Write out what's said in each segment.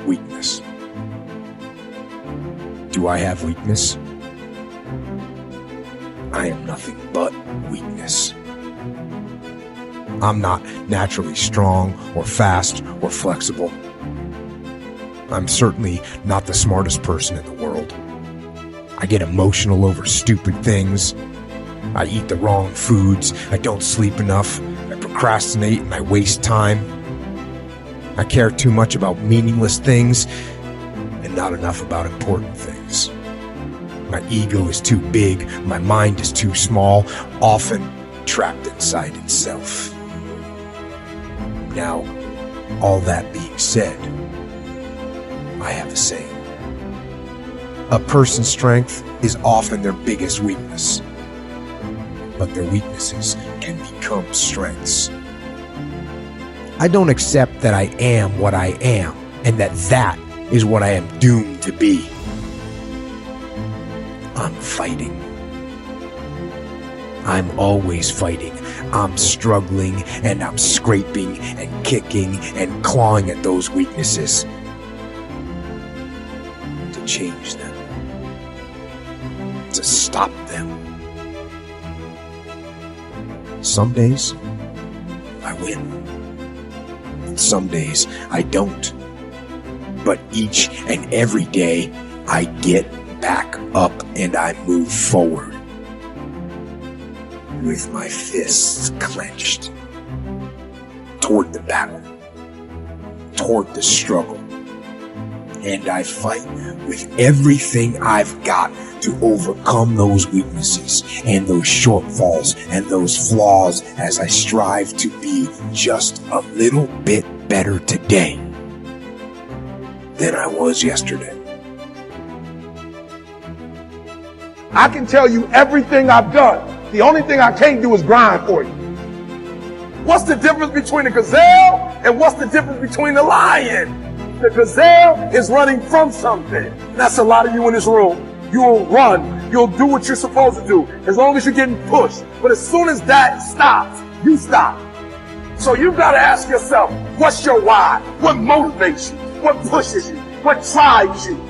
weakness. Do I have weakness? I am nothing but weakness. I'm not naturally strong or fast or flexible. I'm certainly not the smartest person in the world. I get emotional over stupid things. I eat the wrong foods. I don't sleep enough. I procrastinate and I waste time. I care too much about meaningless things and not enough about important things. My ego is too big. My mind is too small, often trapped inside itself. Now, all that being said, I have a saying. A person's strength is often their biggest weakness, but their weaknesses can become strengths. I don't accept that I am what I am, and that is what I am doomed to be. I'm fighting. I'm always fighting. I'm struggling, and I'm scraping and kicking and clawing at those weaknesses to change them, to stop them. Some days, I win. And some days, I don't. But each and every day, I get back up and I move forward with my fists clenched toward the battle, toward the struggle. And I fight with everything I've got to overcome those weaknesses and those shortfalls and those flaws as I strive to be just a little bit better today than I was yesterday. I can tell you everything I've done. The only thing I can't do is grind for you. What's the difference between a gazelle and what's the difference between the lion? The gazelle is running from something. That's a lot of you in this room. You'll run. You'll do what you're supposed to do as long as you're getting pushed. But as soon as that stops, you stop. So you've got to ask yourself, what's your why? What motivates you? What pushes you? What drives you?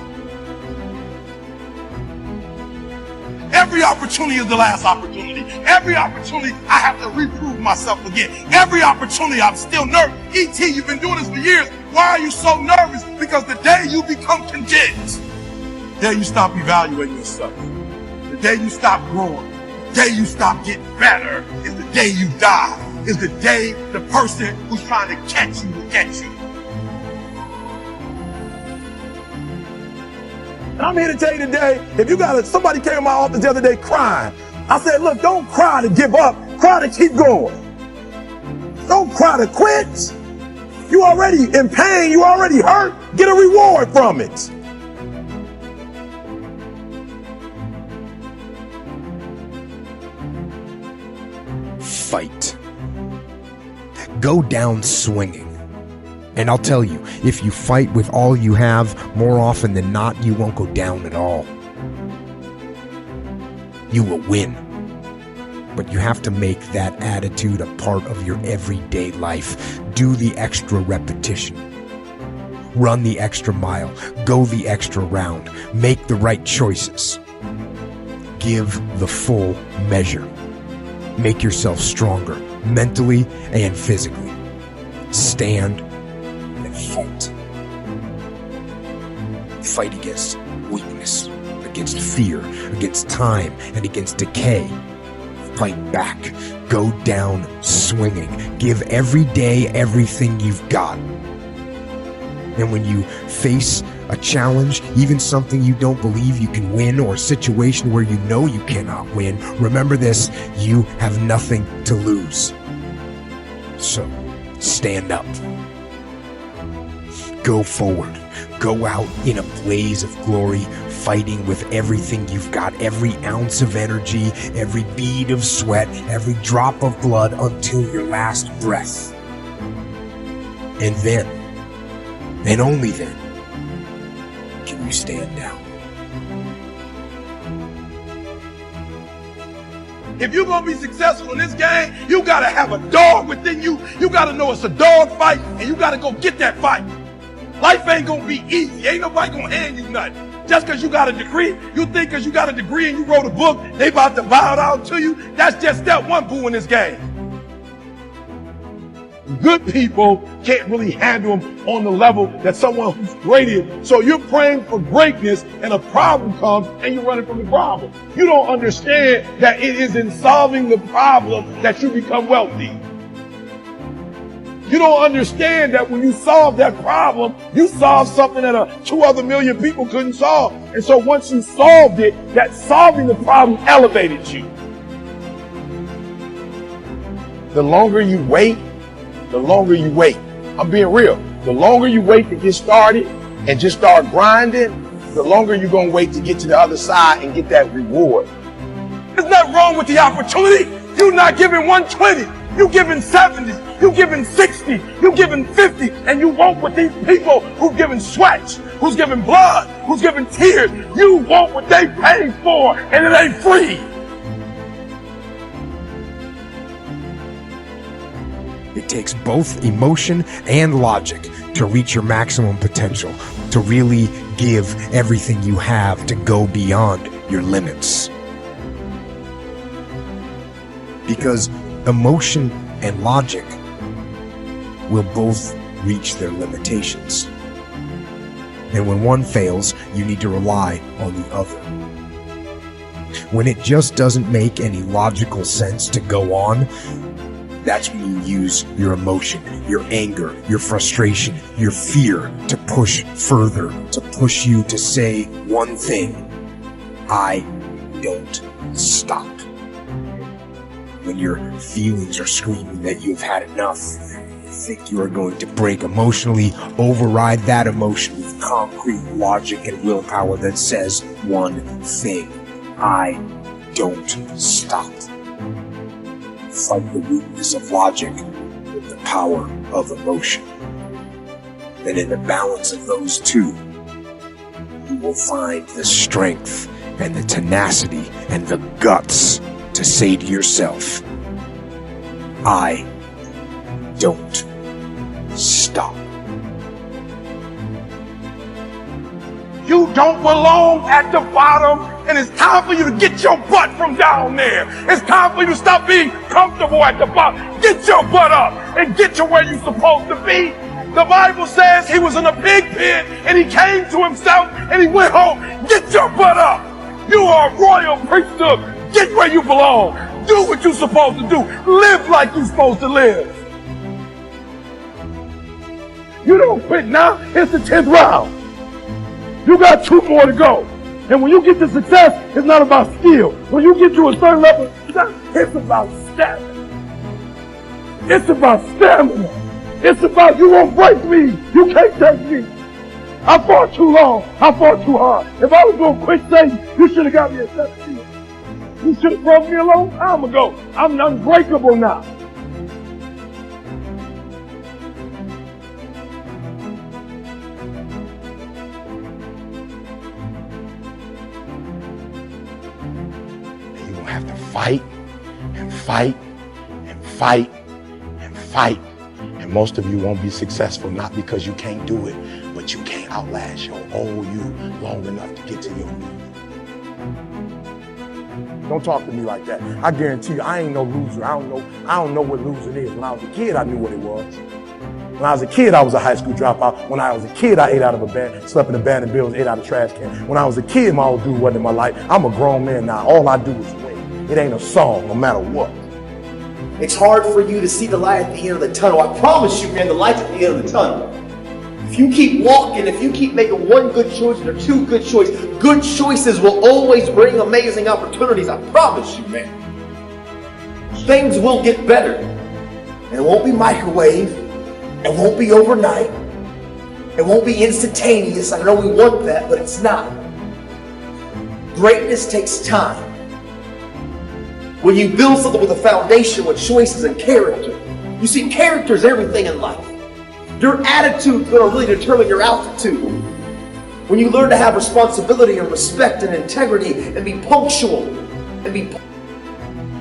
Every opportunity is the last opportunity. Every opportunity, I have to reprove myself again. Every opportunity, I'm still nervous. E.T., you've been doing this for years. Why are you so nervous? Because the day you become convinced, the day you stop evaluating yourself, the day you stop growing, the day you stop getting better, is the day you die. Is the day the person who's trying to catch you will get you. And I'm here to tell you today, if you got somebody came in my office the other day crying. I said, look, don't cry to give up, cry to keep going. Don't cry to quit. You already in pain, you already hurt, get a reward from it. Fight. Go down swinging. And I'll tell you, if you fight with all you have, more often than not, you won't go down at all. You will win. But you have to make that attitude a part of your everyday life. Do the extra repetition. Run the extra mile. Go the extra round. Make the right choices. Give the full measure. Make yourself stronger, mentally and physically. Stand and fight. Fight against weakness, against fear, against time, and against decay. Fight back. Go down swinging. Give every day everything you've got. And when you face a challenge, even something you don't believe you can win, or a situation where you know you cannot win, remember this: you have nothing to lose. So, stand up. Go forward. Go out in a blaze of glory, fighting with everything you've got, every ounce of energy, every bead of sweat, every drop of blood, until your last breath. And then, and only then, can you stand down. If you're going to be successful in this game, you got to have a dog within you. You got to know it's a dog fight, and you got to go get that fight. Life ain't gonna be easy. Ain't nobody gonna hand you nothing. Just because you got a degree, you think because you got a degree and you wrote a book, they about to bow it out to you. That's just step one, boo, in this game. Good people can't really handle them on the level that someone who's great is. So you're praying for greatness and a problem comes and you're running from the problem. You don't understand that it is in solving the problem that you become wealthy. You don't understand that when you solve that problem, you solve something that 2 other million people couldn't solve. And so once you solved it, that solving the problem elevated you. The longer you wait, I'm being real. The longer you wait to get started and just start grinding, the longer you're going to wait to get to the other side and get that reward. There's nothing wrong with the opportunity. You're not giving 120. You're giving 70. You're giving 60. You're giving 50. And you want what these people who've given sweat, who's giving blood, who's giving tears, you want what they paid for, and it ain't free. It takes both emotion and logic to reach your maximum potential, to really give everything you have, to go beyond your limits. Because emotion and logic will both reach their limitations. And when one fails, you need to rely on the other. When it just doesn't make any logical sense to go on, that's when you use your emotion, your anger, your frustration, your fear to push further, to push you to say one thing: I don't stop. When your feelings are screaming that you've had enough, you think you are going to break emotionally, override that emotion with concrete logic and willpower that says one thing: I don't stop. Fight the weakness of logic with the power of emotion. And in the balance of those two, you will find the strength and the tenacity and the guts to say to yourself, I don't stop. You don't belong at the bottom, and it's time for you to get your butt from down there. It's time for you to stop being comfortable at the bottom. Get your butt up and get to where you're supposed to be. The Bible says he was in a pig pit and he came to himself and he went home. Get your butt up. You are a royal priesthood. Get where you belong. Do what you're supposed to do. Live like you're supposed to live. You don't quit now. It's the 10th round. You got 2 more to go. And when you get to success, it's not about skill. When you get to a certain level, it's about stamina. It's about stamina. It's about you won't break me. You can't take me. I fought too long. I fought too hard. If I was going to quit Satan, you should have got me at 17. You should have broke me a long time ago. I'm unbreakable now. Have to fight and fight and fight and fight. And most of you won't be successful, not because you can't do it, but you can't outlast your old you long enough to get to your new. Don't talk to me like that. I guarantee you, I ain't no loser. I don't know what losing is. When I was a kid, I knew what it was. When I was a kid, I was a high school dropout. When I was a kid, I ate out of a band, slept in abandoned buildings, ate out of trash can. When I was a kid, my old dude wasn't in my life. I'm a grown man now. All I do is win. It ain't a song, no matter what. It's hard for you to see the light at the end of the tunnel. I promise you, man, the light's at the end of the tunnel. If you keep walking, if you keep making one good choice or 2 good choices, good choices will always bring amazing opportunities. I promise you, man. Things will get better. And it won't be microwave. It won't be overnight. It won't be instantaneous. I know we want that, but it's not. Greatness takes time. When you build something with a foundation, with choices and character. You see, character is everything in life. Your attitude is going to really determine your altitude. When you learn to have responsibility and respect and integrity and be punctual and be